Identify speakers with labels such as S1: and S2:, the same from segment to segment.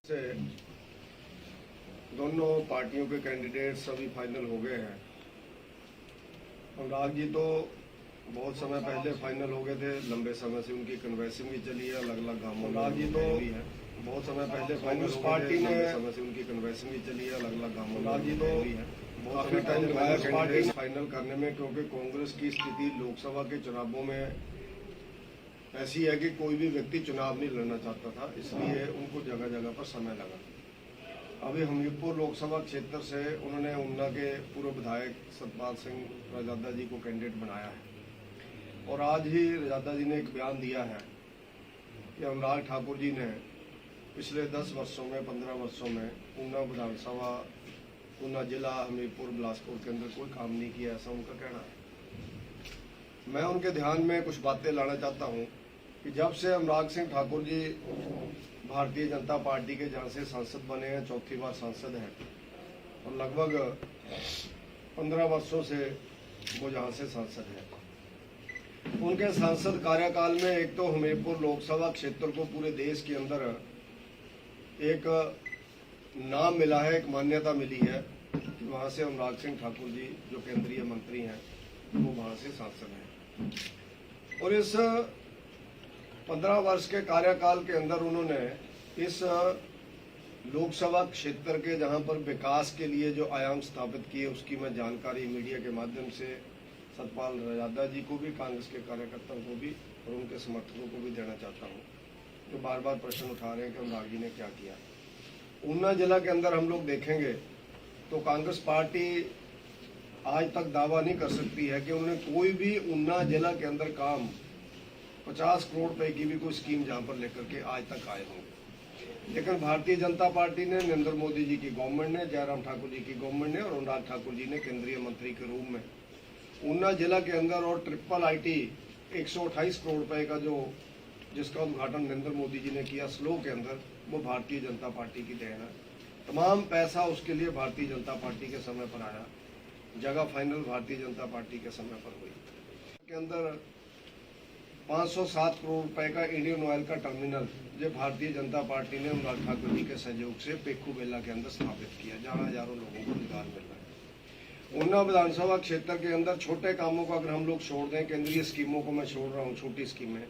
S1: से दोनों पार्टियों के कैंडिडेट्स अभी फाइनल हो गए हैं। अनुराग जी तो बहुत समय पहले फाइनल हो गए थे, लंबे समय से उनकी कन्वेंसिंग भी चली है, अलग अलग गांवों में। अनुराग जी तो भी है बहुत समय पहले फाइनल पार्टी ने समय से उनकी कन्वेंसिंग भी चली है, अलग अलग गांवों में। अनुराग जी तो भी है बहुत समय पहले पार्टी फाइनल करने में, क्योंकि कांग्रेस की स्थिति लोकसभा के चुनावों में ऐसी है कि कोई भी व्यक्ति चुनाव नहीं लड़ना चाहता था, इसलिए उनको जगह जगह पर समय लगा। अभी हमीरपुर लोकसभा क्षेत्र से उन्होंने ऊना के पूर्व विधायक सतपाल सिंह रजादा जी को कैंडिडेट बनाया है और आज ही रजादा जी ने एक बयान दिया है कि अनुराग ठाकुर जी ने पिछले 10 वर्षों में 15 वर्षों में ऊना विधानसभा, ऊना जिला, हमीरपुर, बिलासपुर के अंदर कोई काम नहीं किया, ऐसा उनका कहना है। मैं उनके ध्यान में कुछ बातें लाना चाहता हूँ कि जब से अनुराग सिंह ठाकुर जी भारतीय जनता पार्टी के जहाँ से सांसद बने हैं, चौथी बार सांसद हैं और लगभग 15 वर्षों से वो जहाँ से सांसद हैं, उनके सांसद कार्यकाल में एक तो हमीरपुर लोकसभा क्षेत्र को पूरे देश के अंदर एक नाम मिला है, एक मान्यता मिली है कि वहाँ से अनुराग सिंह ठाकुर जी जो केंद्रीय मंत्री हैं वो वहाँ से सांसद हैं। और इस 15 वर्ष के कार्यकाल के अंदर उन्होंने इस लोकसभा क्षेत्र के जहां पर विकास के लिए जो आयाम स्थापित किए, उसकी मैं जानकारी मीडिया के माध्यम से सतपाल रजादा जी को भी, कांग्रेस के कार्यकर्ताओं को भी और उनके समर्थकों को भी देना चाहता हूं, जो बार बार प्रश्न उठा रहे हैं कि अनुराग जी ने क्या किया। ऊना जिला के अंदर हम लोग देखेंगे तो कांग्रेस पार्टी आज तक दावा नहीं कर सकती है कि उन्होंने कोई भी ऊना जिला के अंदर काम 50 करोड़ रुपए की भी कोई स्कीम जहां पर लेकर के आज तक आए होंगे। लेकिन भारतीय जनता पार्टी ने, नरेंद्र मोदी जी की गवर्नमेंट ने, जयराम ठाकुर जी की गवर्नमेंट ने और अनुराग ठाकुर जी ने केंद्रीय मंत्री के रूप में ऊना जिला के अंदर और ट्रिपल आईटी 128 करोड़ रुपए का जो जिसका उद्घाटन नरेंद्र मोदी जी ने किया स्लो के अंदर, वो भारतीय जनता पार्टी की देन है। तमाम पैसा उसके लिए भारतीय जनता पार्टी के समय पर आया, जगह फाइनल भारतीय जनता पार्टी के समय पर हुई। के अंदर 507 करोड़ रुपए का इंडियन ऑयल का टर्मिनल जो भारतीय जनता पार्टी ने अनुराग ठाकुर जी के सहयोग से पेखू बेला के अंदर स्थापित किया, जहां हजारों लोगों को रोजगार मिल रहा है। ऊना विधानसभा क्षेत्र के अंदर छोटे कामों को अगर हम लोग छोड़ दें, केंद्रीय स्कीमों को मैं छोड़ रहा हूँ, छोटी स्कीमें,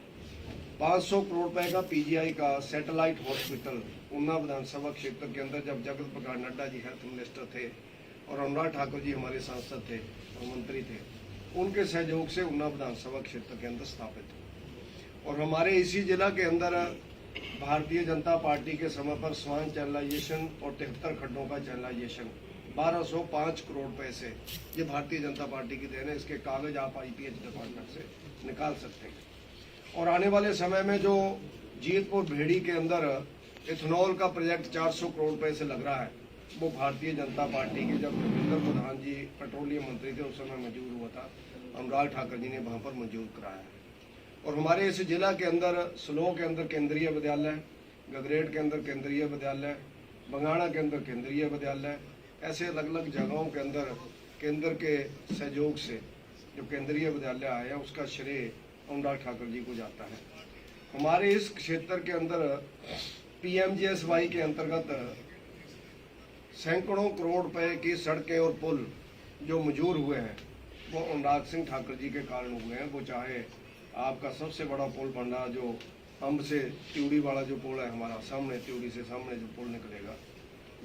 S1: 500 करोड़ रुपए का पीजीआई का सैटेलाइट हॉस्पिटल ऊना विधानसभा क्षेत्र के अंदर, जब जगत प्रकाश नड्डा जी हेल्थ मिनिस्टर थे और अनुराग ठाकुर जी हमारे सांसद थे और मंत्री थे, उनके सहयोग से ऊना विधानसभा क्षेत्र के अंदर स्थापित हुआ। और हमारे इसी जिला के अंदर भारतीय जनता पार्टी के समय पर स्वान चैनलाइजेशन और 73 खड्डों का चैनलाइजेशन 1205 करोड़ रुपए से, ये भारतीय जनता पार्टी की देन है। इसके कागज आप आईपीएच डिपार्टमेंट से निकाल सकते हैं। और आने वाले समय में जो जीतपुर भेड़ी के अंदर इथेनॉल का प्रोजेक्ट 400 करोड़ रुपए से लग रहा है, वो भारतीय जनता पार्टी के, जब धर्मेंद्र प्रधान जी पेट्रोलियम मंत्री थे उस समय मंजूर हुआ था, अनुराग ठाकुर जी ने वहां पर मंजूर कराया है। और हमारे इस जिला के अंदर स्लो के अंदर केंद्रीय विद्यालय, गगरेट के अंदर केंद्रीय विद्यालय, बंगाणा के अंदर केंद्रीय विद्यालय, ऐसे अलग अलग जगहों के अंदर केंद्र के सहयोग से जो केंद्रीय विद्यालय आए हैं, उसका श्रेय अनुराग ठाकुर जी को जाता है। हमारे इस क्षेत्र के अंदर पीएमजीएसवाई के अंतर्गत सैकड़ों करोड़ रुपए की सड़कें और पुल जो मंजूर हुए हैं, वो अनुराग सिंह ठाकुर जी के कारण हुए हैं। वो चाहे आपका सबसे बड़ा पुल बन रहा जो अंब से त्यूड़ी वाला जो पुल है हमारा, सामने त्यूड़ी से सामने जो पुल निकलेगा,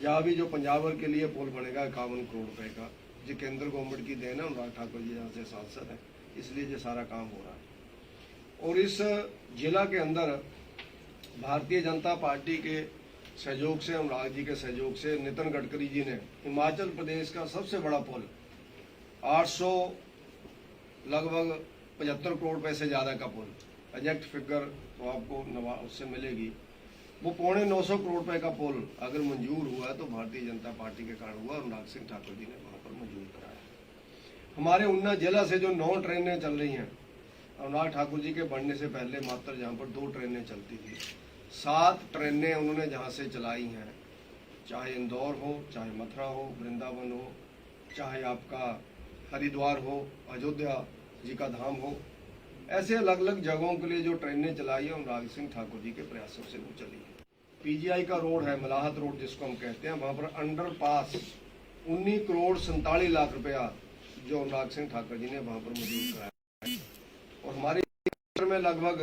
S1: या अभी जो पंजाबर के लिए पुल बनेगा 51 करोड़ रुपए का, जो केंद्र गवर्नमेंट की देन है, अनुराग ठाकुर जी जहाँ से सांसद है, इसलिए ये सारा काम हो रहा है। और इस जिला के अंदर भारतीय जनता पार्टी के सहयोग से, अनुराग जी के सहयोग से, नितिन गडकरी जी ने हिमाचल प्रदेश का सबसे बड़ा पुल 800 लगभग 75 करोड़ रुपए से ज्यादा का पुल, एग्जैक्ट फिगर तो आपको उससे मिलेगी, वो 950 करोड़ रुपए का पुल अगर मंजूर हुआ है तो भारतीय जनता पार्टी के कारण हुआ। अनुराग सिंह ठाकुर जी ने वहां पर मंजूर कराया। हमारे ऊना जिला से जो 9 ट्रेनें चल रही हैं, अनुराग ठाकुर जी के बढ़ने से पहले मात्र जहां पर 2 ट्रेनें चलती थी, 7 ट्रेनें उन्होंने जहां से चलाई हैं, चाहे इंदौर हो, चाहे मथुरा हो, वृंदावन हो, चाहे आपका हरिद्वार हो, अयोध्या जी का धाम हो, ऐसे अलग अलग जगहों के लिए जो ट्रेनें चलाई है अनुराग सिंह ठाकुर जी के प्रयासों से वो चली है। पीजीआई का रोड है, मलाहत रोड जिसको हम कहते हैं, वहां पर अंडरपास 19 करोड़ 47 लाख रुपया जो अनुराग सिंह ठाकुर जी ने वहां पर मंजूर कराया है। और हमारे में लगभग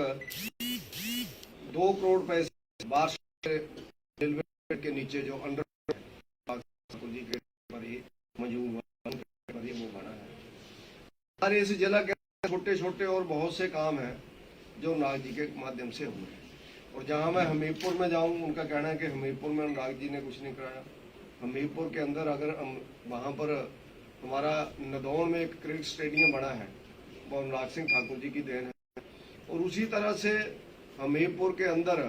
S1: 2 करोड़ पैसे वार्षिक रेलवे के नीचे जो अंडर ठाकुर जी के पर ही मंजूर हुआ, पर ही वो बना है। हमारे इस जिला के छोटे छोटे और बहुत से काम हैं जो अनुराग जी के माध्यम से हुए हैं। और जहां मैं हमीरपुर में जाऊं, उनका कहना है कि हमीरपुर में अनुराग जी ने कुछ नहीं कराया। हमीरपुर के अंदर अगर वहां पर हमारा नदौन में एक क्रिकेट स्टेडियम बना है, वो अनुराग सिंह ठाकुर जी की देन है। और उसी तरह से हमीरपुर के अंदर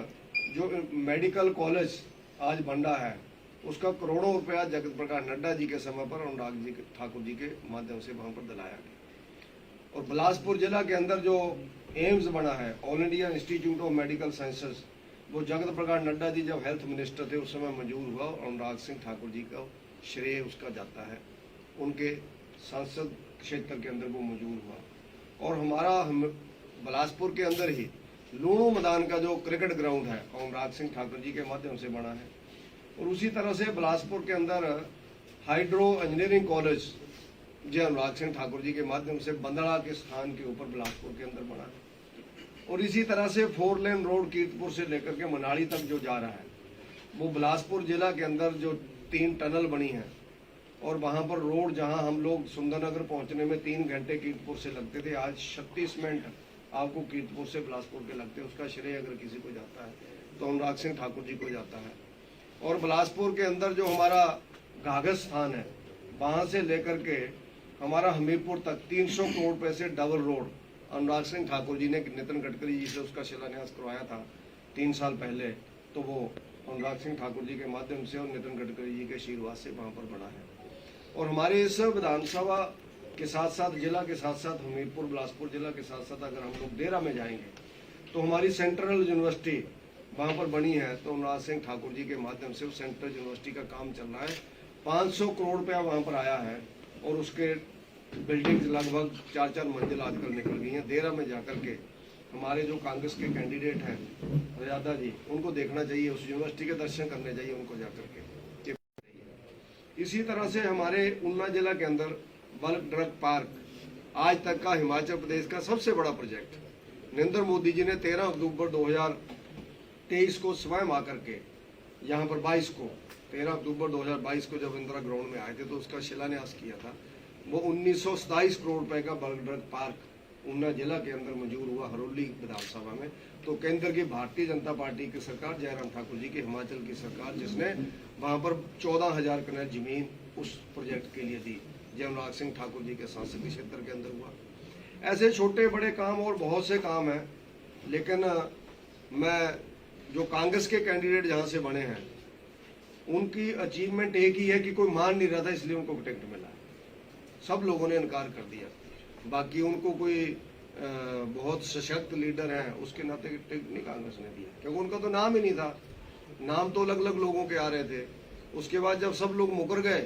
S1: जो मेडिकल कॉलेज आज बन रहा है, उसका करोड़ों रुपया जगत प्रकाश नड्डा जी के समय पर अनुराग जी ठाकुर जी के माध्यम से वहां पर दिलाया गया। और बिलासपुर जिला के अंदर जो एम्स बना है, all India institute of medical sciences, वो जगत प्रकाश नड्डा जी जब हेल्थ मिनिस्टर थे उस समय मंजूर हुआ। और अनुराग सिंह ठाकुर जी का श्रेय उसका जाता है, उनके संसद क्षेत्र के अंदर वो मंजूर हुआ। और हमारा बिलासपुर के अंदर ही लूणू मैदान का जो क्रिकेट ग्राउंड है, अनुराग सिंह ठाकुर जी के माध्यम से बना है। और उसी तरह से बिलासपुर के अंदर हाइड्रो इंजीनियरिंग कॉलेज जो अनुराग सिंह ठाकुर जी के माध्यम से बंदड़ा के स्थान के ऊपर बिलासपुर के अंदर बना है। और इसी तरह से 4 लेन रोड कीर्तपुर से लेकर के मनाली तक जो जा रहा है, वो बिलासपुर जिला के अंदर जो 3 टनल बनी है। और वहां पर रोड, जहां हम लोग सुंदरनगर पहुंचने में 3 घंटे कीर्तपुर से लगते थे, आज 36 मिनट आपको कीर्तपुर से बिलासपुर के लगते हैं। उसका श्रेय अगर किसी को जाता है तो अनुराग सिंह ठाकुर जी को जाता है। और बिलासपुर के अंदर जो हमारा घाघर स्थान है, वहां से लेकर के हमारा हमीरपुर तक 300 करोड़ रुपए से डबल रोड अनुराग सिंह ठाकुर जी ने नितिन गडकरी जी से उसका शिलान्यास करवाया था 3 साल पहले, तो वो अनुराग सिंह ठाकुर जी के माध्यम से और नितिन गडकरी जी के आशीर्वाद से वहां पर बना है। और हमारे इस विधानसभा के साथ साथ, जिला के साथ साथ, हमीरपुर बिलासपुर जिला के साथ साथ अगर हम लोग देरा में जाएंगे तो हमारी सेंट्रल यूनिवर्सिटी वहां पर बनी है। तो अनुराग सिंह ठाकुर जी के माध्यम से उस सेंट्रल यूनिवर्सिटी का काम चल रहा है। 500 करोड़ रुपया वहां पर आया है और उसके बिल्डिंग लगभग 4-4 मंजिल आजकल निकल गई हैं। देरा में जाकर के हमारे जो कांग्रेस के कैंडिडेट हैं रजादा जी, उनको देखना चाहिए, उस यूनिवर्सिटी के दर्शन करने चाहिए उनको जाकर के। इसी तरह से हमारे ऊना जिला के अंदर बल्क ड्रग पार्क आज तक का हिमाचल प्रदेश का सबसे बड़ा प्रोजेक्ट नरेंद्र मोदी जी ने 13 अक्टूबर 2023 को स्वयं आकर के यहाँ पर 13 अक्टूबर 2022 को जब इंदिरा ग्राउंड में आए थे तो उसका शिलान्यास किया था। वो 1927 करोड़ रुपए का बल्क ड्रग पार्क ऊना जिला के अंदर मंजूर हुआ हरोली विधानसभा में। तो केंद्र की भारतीय जनता पार्टी की सरकार, जयराम ठाकुर जी की हिमाचल की सरकार, जिसने वहां पर 14,000 कनाल जमीन उस प्रोजेक्ट के लिए दी, जय अनुराग सिंह ठाकुर जी के संसदीय क्षेत्र के अंदर हुआ। ऐसे छोटे बड़े काम और बहुत से काम हैं। लेकिन मैं जो कांग्रेस के कैंडिडेट जहां से बने हैं, उनकी अचीवमेंट एक ही है कि कोई मान नहीं रहा था इसलिए उनको टिकट मिला। सब लोगों ने इनकार कर दिया। बाकी उनको कोई बहुत सशक्त लीडर है उसके नाते टिकट नहीं कांग्रेस ने दिया, क्योंकि उनका तो नाम ही नहीं था। नाम तो अलग अलग लोगों के आ रहे थे। उसके बाद जब सब लोग मुकर गए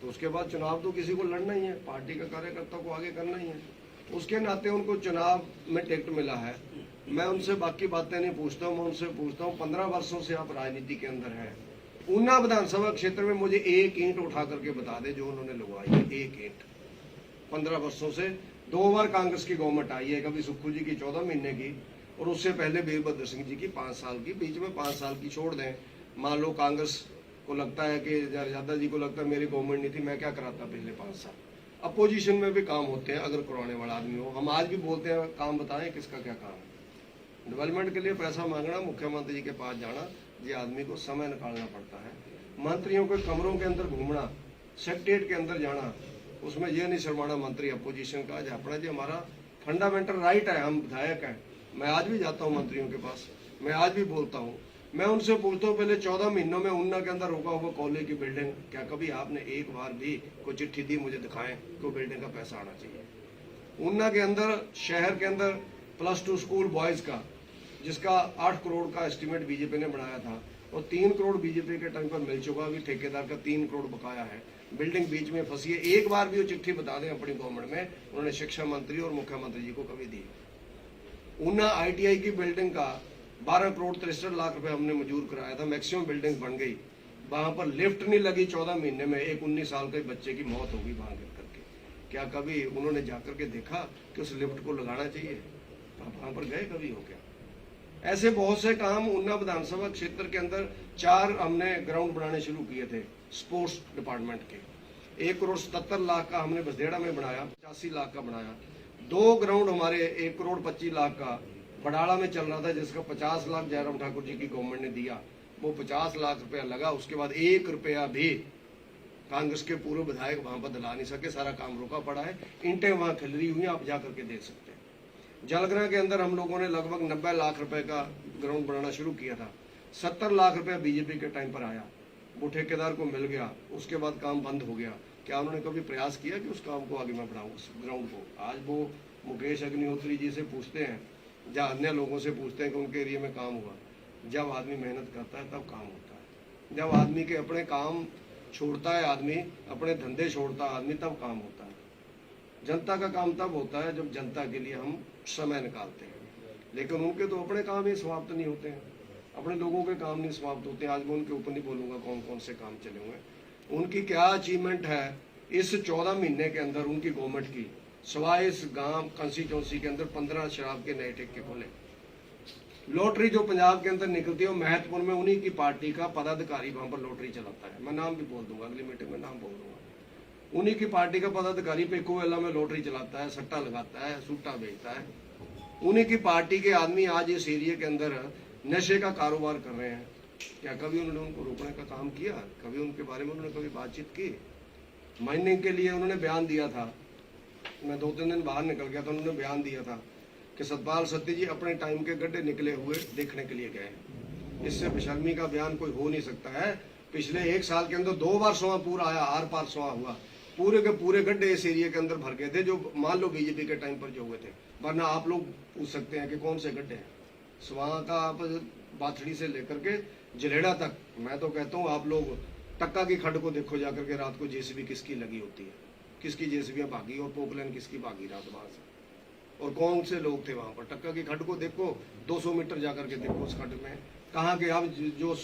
S1: तो उसके बाद चुनाव तो किसी को लड़ना ही है, पार्टी का कार्यकर्ता को आगे करना ही है। उसके नाते उनको चुनाव में टिकट मिला है। मैं उनसे बाकी बातें नहीं पूछता हूँ, मैं उनसे पूछता हूँ 15 वर्षों से आप राजनीति के अंदर हैं, ऊना विधानसभा क्षेत्र में मुझे एक ईंट उठा करके बता दे जो उन्होंने लगवाई है। एक ईंट 15 वर्षों से 2 बार कांग्रेस की गवर्नमेंट आई है, कभी सुक्खू जी की 14 महीने की और उससे पहले वीरभद्र सिंह जी की 5 साल की। बीच में 5 साल की छोड़ दें। मान लो कांग्रेस को लगता है कि रजादा जी को लगता है मेरी गवर्नमेंट नहीं थी, मैं क्या कराता पिछले 5 साल। अपोजिशन में भी काम होते हैं अगर करवाने वाला आदमी हो। हम आज भी बोलते हैं काम बताएं किसका क्या काम है। डेवलपमेंट के लिए पैसा मांगना, मुख्यमंत्री जी के पास जाना, ये आदमी को समय निकालना पड़ता है। मंत्रियों के कमरों के अंदर घूमना, सेक्रेटरीट के अंदर जाना, उसमें ये नहीं शर्माना मंत्री अपोजिशन का अपना जी हमारा फंडामेंटल राइट है। हम विधायक हैं, मैं आज भी जाता हूँ मंत्रियों के पास, मैं आज भी बोलता हूँ। मैं उनसे पूछता हूँ पहले 14 महीनों में ऊना के अंदर रुका हुआ कॉलेज की बिल्डिंग, क्या कभी आपने एक बार भी कोई चिट्ठी दी मुझे दिखाएं कि बिल्डिंग का पैसा आना चाहिए। ऊना के अंदर, शहर के अंदर +2 स्कूल बॉयज का, जिसका 8 करोड़ का एस्टिमेट बीजेपी ने बनाया था और 3 करोड़ बीजेपी के टाइम पर मिल चुका। अभी ठेकेदार का 3 करोड़ बकाया है। बिल्डिंग बीच में फंसी है। एक बार भी वो चिट्ठी बता दें अपनी गवर्नमेंट में उन्होंने शिक्षा मंत्री और मुख्यमंत्री जी को कभी दी। ऊना ITI की बिल्डिंग का 12 करोड़ 63 लाख रुपए हमने मंजूर कराया था, मैक्सिमम बिल्डिंग बन गई। वहां पर लिफ्ट नहीं लगी, 14 महीने में एक 19 साल के बच्चे की मौत होगी वहां गिर करके। क्या कभी उन्होंने जाकर के देखा कि उस लिफ्ट को लगाना चाहिए? आप वहां पर गए कभी हो क्या? ऐसे बहुत से काम ऊना विधानसभा क्षेत्र के अंदर 4 हमने ग्राउंड बनाने शुरू किए थे स्पोर्ट्स डिपार्टमेंट के। 1 करोड़ 77 लाख का हमने बसदेड़ा में बनाया, 85 लाख का बनाया। 2 ग्राउंड हमारे 1 करोड़ 25 लाख का बडाला में चल रहा था, जिसका 50 लाख जयराम ठाकुर जी की गवर्नमेंट ने दिया। वो 50 लाख रुपया लगा, उसके बाद 1 रुपया भी कांग्रेस के पूर्व विधायक वहां पर दिला नहीं सके, सारा काम रुका पड़ा है। ईंटें वहां खिलरी हुई, आप जाकर के देख सकते हैं। जलग्रह के अंदर हम लोगों ने लगभग 90 लाख रुपए का ग्राउंड बनाना शुरू किया था। 70 लाख रुपया बीजेपी के टाइम पर आया, वो ठेकेदार को मिल गया, उसके बाद काम बंद हो गया। क्या उन्होंने कभी प्रयास किया कि उस काम को आगे मैं बढ़ाऊं, उस ग्राउंड को? आज वो मुकेश अग्निहोत्री जी से पूछते हैं या अन्य लोगों से पूछते हैं कि उनके एरिया में काम हुआ। जब आदमी मेहनत करता है तब काम होता है। जब आदमी के अपने काम छोड़ता है, आदमी अपने धंधे छोड़ता है आदमी, तब काम होता है। जनता का काम तब होता है जब जनता के लिए हम समय निकालते हैं। लेकिन उनके तो अपने काम ही समाप्त नहीं होते हैं, अपने लोगों के काम नहीं समाप्त होते हैं। आज मैं उनके ऊपर नहीं बोलूंगा कौन कौन से काम चले हुए हैं, उनकी क्या अचीवमेंट है इस 14 महीने के अंदर उनकी गवर्नमेंट की। सवाए इस गांव कंस्टिट्यूंसी के अंदर 15 शराब के नए ठेके खोले। लॉटरी जो पंजाब के अंदर निकलती है वो महत्वपुर में उन्हीं की पार्टी का पदाधिकारी वहां पर लॉटरी चलाता है। मैं नाम भी बोल दूंगा, अगली मीटिंग में नाम बोल दूंगा। उन्हीं की पार्टी का पदाधिकारी पेकोवेला में लॉटरी चलाता है, सट्टा लगाता है, सूटा बेचता है। उन्हीं की पार्टी के आदमी आज इस एरिया के अंदर नशे का कारोबार कर रहे हैं। क्या कभी उन्होंने उनको रोकने का काम किया? कभी उनके बारे में उन्होंने कभी बातचीत की? माइनिंग के लिए उन्होंने बयान दिया था, मैं 2-3 दिन बाहर निकल गया था, उन्होंने बयान दिया था कि सतपाल सत्ती जी अपने टाइम के गड्ढे निकले हुए देखने के लिए गए। इससे बेशर्मी का बयान कोई हो नहीं सकता है। पिछले 1 साल के अंदर 2 बार सोआ पूरा आया, आर पार सोआ हुआ, पूरे के पूरे गड्ढे इस एरिया के अंदर भर गए थे, जो मान लो बीजेपी के टाइम पर जो हुए थे। वरना आप लोग पूछ सकते हैं कि कौन से गड्ढे हैं। स्वाहा का आप बाथड़ी से लेकर के जलेड़ा तक, मैं तो कहता हूँ आप लोग टक्का की खड्ड को देखो जाकर के, रात को जेसीबी किसकी लगी होती है, किसकी जेसीबियां भागी और पोकलैन किसकी भागी रात वहां से, और कौन से लोग थे वहां पर। टक्का की खड्ड को देखो, 200 मीटर जाकर के देखो उस खड्ड में कहाँ के अब जो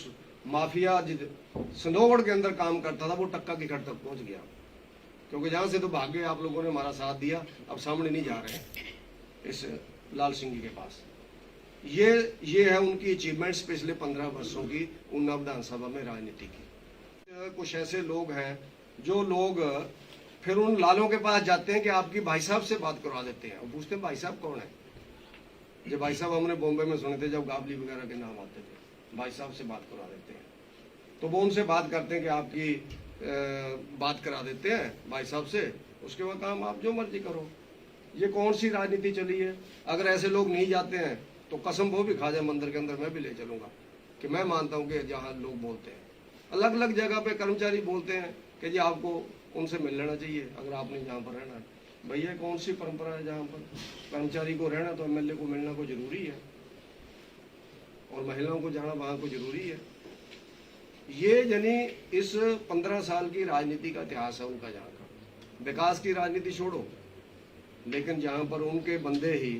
S1: माफिया संदोगढ़ के अंदर काम करता था वो टक्का की खड्ड तक पहुंच गया। क्योंकि जहां से तो भाग गए, आप लोगों ने हमारा साथ दिया, अब सामने नहीं जा रहे इस लाल सिंह जी के पास। ये है उनकी अचीवमेंट्स पिछले 15 वर्षों की ऊना विधानसभा में राजनीति की। कुछ ऐसे लोग हैं जो लोग फिर उन लालों के पास जाते हैं कि आपकी भाई साहब से बात करवा देते हैं। वो पूछते हैं भाई साहब कौन है? जो भाई साहब हमने बॉम्बे में सुने थे जब गाबली वगैरह के नाम आते थे, भाई साहब से बात करवा देते हैं। तो वो उनसे बात करते हैं कि आपकी बात करा देते हैं भाई साहब से, उसके बाद काम आप जो मर्जी करो। ये कौन सी राजनीति चली है? अगर ऐसे लोग नहीं जाते हैं तो कसम वो भी खा जाए मंदिर के अंदर, मैं भी ले चलूंगा कि मैं मानता हूं कि जहां लोग बोलते हैं अलग अलग जगह पे कर्मचारी बोलते हैं कि जी आपको उनसे मिल लेना चाहिए अगर आपने जहाँ पर रहना है। भैया कौन सी परंपरा है जहाँ पर कर्मचारी को रहना तो एमएलए को मिलना को जरूरी है, और महिलाओं को जाना वहां को जरूरी है। ये यानी इस 15 साल की राजनीति का इतिहास है उनका। जहाँ का विकास की राजनीति छोड़ो, लेकिन जहाँ पर उनके बंदे ही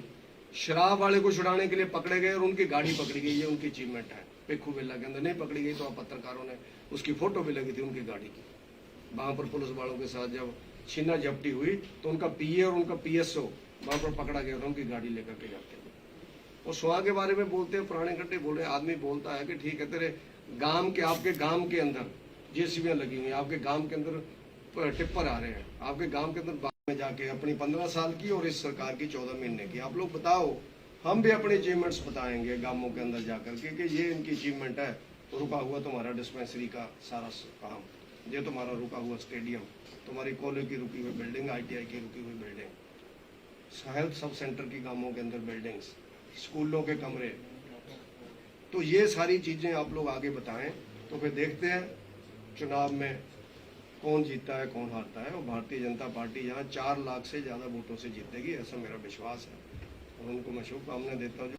S1: शराब वाले को छुड़ाने के लिए पकड़े गए और उनकी गाड़ी पकड़ी गई, ये उनकी अचीवमेंट है। पेखूवेला के अंदर नहीं पकड़ी गई तो आप पत्रकारों ने उसकी फोटो भी लगी थी उनकी गाड़ी की। वहां पर पुलिस वालों के साथ जब छीना झपटी हुई तो उनका पीए और उनका पीएसओ वहां पर पकड़ा गया था, उनकी गाड़ी लेकर के जाते हुए। और स्वाहा के बारे में बोलते हैं, पुराने गड्ढे बोले। आदमी बोलता है कि ठीक है तेरे गांव के, आपके गांव के अंदर जेसीबियां लगी हुई, आपके गांव के अंदर टिप्पर आ रहे हैं, आपके गांव के अंदर में जाके अपनी 15 साल की और इस सरकार की 14 महीने की आप लोग बताओ। हम भी अपने अचीवमेंट्स बताएंगे गांवों के अंदर जाकर के कि ये इनकी अचीवमेंट है। रुका हुआ तुम्हारा डिस्पेंसरी का सारा काम, ये तुम्हारा रुका हुआ स्टेडियम, तुम्हारी कॉलेज की रुकी हुई बिल्डिंग, आईटीआई की रुकी हुई बिल्डिंग, हेल्थ सब सेंटर की गांवों के अंदर बिल्डिंग्स, स्कूलों के कमरे। तो ये सारी चीजें आप लोग आगे बताएं तो फिर देखते हैं चुनाव में कौन जीतता है कौन हारता है। और भारतीय जनता पार्टी यहाँ 4 लाख से ज्यादा वोटों से जीतेगी, ऐसा मेरा विश्वास है और उनको मैं शुभकामनाएं देता हूँ।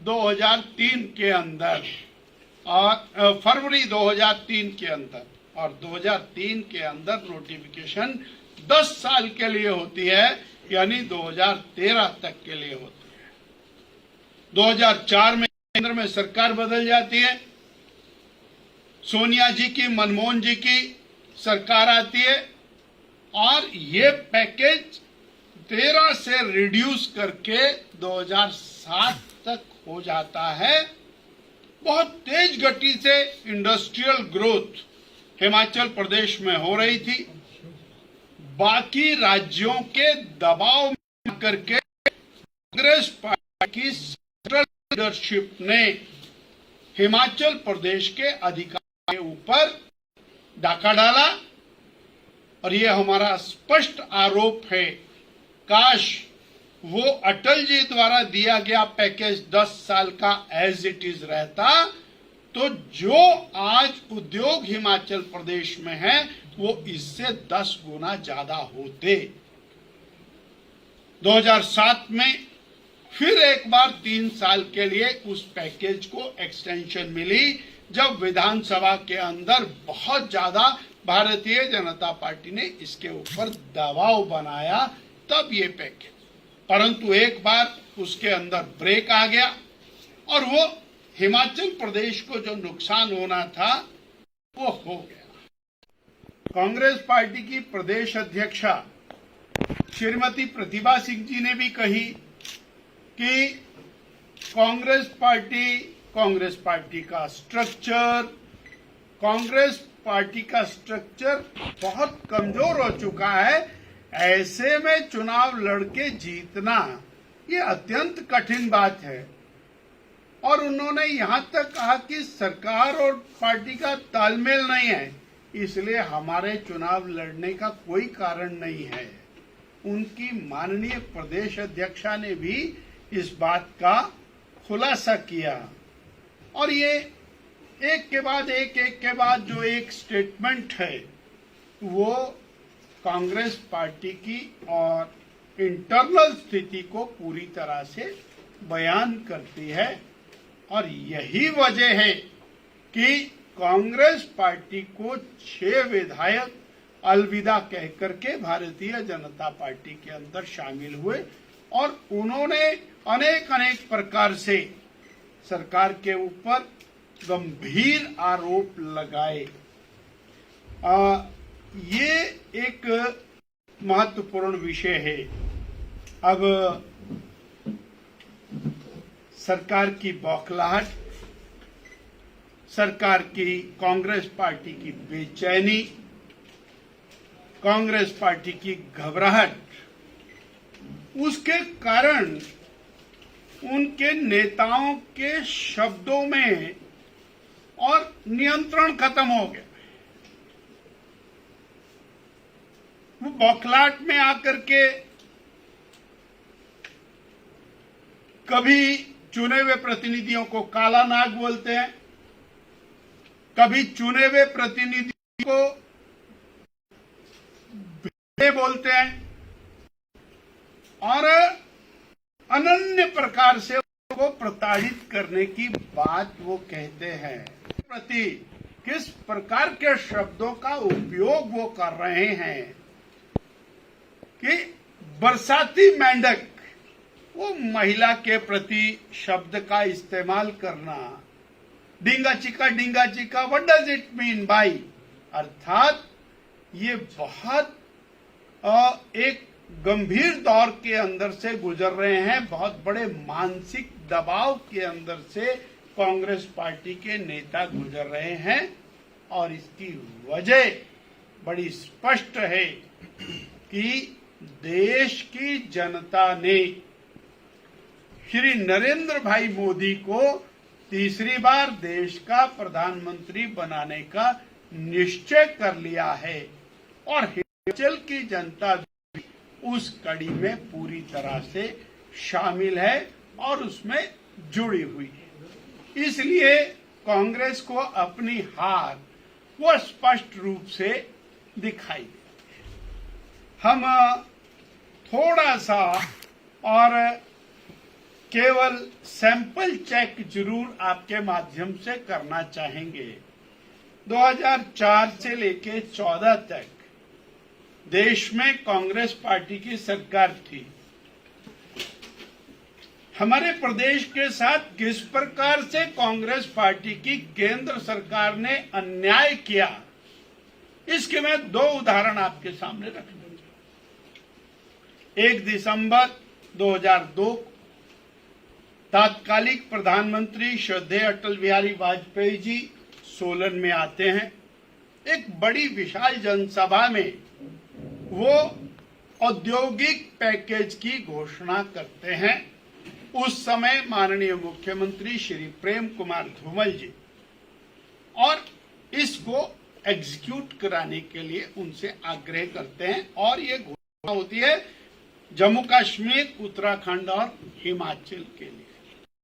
S2: 2003 के अंदर और फरवरी 2003 के अंदर और 2003 के अंदर नोटिफिकेशन 10 साल के लिए होती है, यानी 2013 तक के लिए होती है। 2004 में केंद्र में सरकार बदल जाती है, सोनिया जी की, मनमोहन जी की सरकार आती है और ये पैकेज 13 से रिड्यूस करके 2007 तक हो जाता है। बहुत तेज गति से इंडस्ट्रियल ग्रोथ हिमाचल प्रदेश में हो रही थी। बाकी राज्यों के दबाव में करके कांग्रेस पार्टी की सेंट्रल लीडरशिप ने हिमाचल प्रदेश के अधिकारियों के ऊपर डाका डाला और ये हमारा स्पष्ट आरोप है, काश वो अटल जी द्वारा दिया गया पैकेज 10 साल का एज इट इज रहता तो जो आज उद्योग हिमाचल प्रदेश में है वो इससे 10 गुना ज्यादा होते। 2007 में फिर एक बार 3 साल के लिए उस पैकेज को एक्सटेंशन मिली, जब विधानसभा के अंदर बहुत ज्यादा भारतीय जनता पार्टी ने इसके ऊपर दबाव बनाया, तब ये पैकेज, परंतु एक बार उसके अंदर ब्रेक आ गया और वो हिमाचल प्रदेश को जो नुकसान होना था वो हो गया। कांग्रेस पार्टी की प्रदेश अध्यक्षा श्रीमती प्रतिभा सिंह जी ने भी कही कि कांग्रेस पार्टी का स्ट्रक्चर बहुत कमजोर हो चुका है, ऐसे में चुनाव लड़के जीतना ये अत्यंत कठिन बात है। और उन्होंने यहां तक कहा कि सरकार और पार्टी का तालमेल नहीं है, इसलिए हमारे चुनाव लड़ने का कोई कारण नहीं है। उनकी माननीय प्रदेश अध्यक्षा ने भी इस बात का खुलासा किया और ये एक के बाद जो एक स्टेटमेंट है वो कांग्रेस पार्टी की और इंटरनल स्थिति को पूरी तरह से बयान करती है और यही वजह है कि कांग्रेस पार्टी को 6 विधायक अलविदा कहकर के भारतीय जनता पार्टी के अंदर शामिल हुए और उन्होंने अनेक प्रकार से सरकार के ऊपर गंभीर आरोप लगाए। ये एक महत्वपूर्ण विषय है। अब सरकार की बौखलाहट, सरकार की कांग्रेस पार्टी की बेचैनी, कांग्रेस पार्टी की घबराहट, उसके कारण उनके नेताओं के शब्दों में और नियंत्रण खत्म हो गया। वो बौखलाहट में आकर के कभी चुने हुए प्रतिनिधियों को काला नाग बोलते हैं, कभी चुने हुए प्रतिनिधि को भेड़े बोलते हैं और अनन्य प्रकार से उनको प्रताड़ित करने की बात वो कहते हैं। प्रति किस प्रकार के शब्दों का उपयोग वो कर रहे हैं कि बरसाती मेंढक, वो महिला के प्रति शब्द का इस्तेमाल करना, डिंगा चिका व्हाट डज इट मीन भाई, अर्थात ये बहुत एक गंभीर दौर के अंदर से गुजर रहे हैं, बहुत बड़े मानसिक दबाव के अंदर से कांग्रेस पार्टी के नेता गुजर रहे हैं और इसकी वजह बड़ी स्पष्ट है कि देश की जनता ने श्री नरेंद्र भाई मोदी को तीसरी बार देश का प्रधानमंत्री बनाने का निश्चय कर लिया है और हिमाचल की जनता भी उस कड़ी में पूरी तरह से शामिल है और उसमें जुड़ी हुई है। इसलिए कांग्रेस को अपनी हार वो स्पष्ट रूप से दिखाई दे। हम थोड़ा सा और केवल सैंपल चेक जरूर आपके माध्यम से करना चाहेंगे। 2004 से लेके 14 तक देश में कांग्रेस पार्टी की सरकार थी। हमारे प्रदेश के साथ किस प्रकार से कांग्रेस पार्टी की केंद्र सरकार ने अन्याय किया, इसके मैं 2 उदाहरण आपके सामने रख दूंगा। 1 दिसंबर 2002 तात्कालिक प्रधानमंत्री श्रद्धेय अटल बिहारी वाजपेयी जी सोलन में आते हैं। एक बड़ी विशाल जनसभा में वो औद्योगिक पैकेज की घोषणा करते हैं। उस समय माननीय मुख्यमंत्री श्री प्रेम कुमार धूमल जी और इसको एग्जीक्यूट कराने के लिए उनसे आग्रह करते हैं और ये घोषणा होती है जम्मू कश्मीर, उत्तराखंड और हिमाचल के लिए।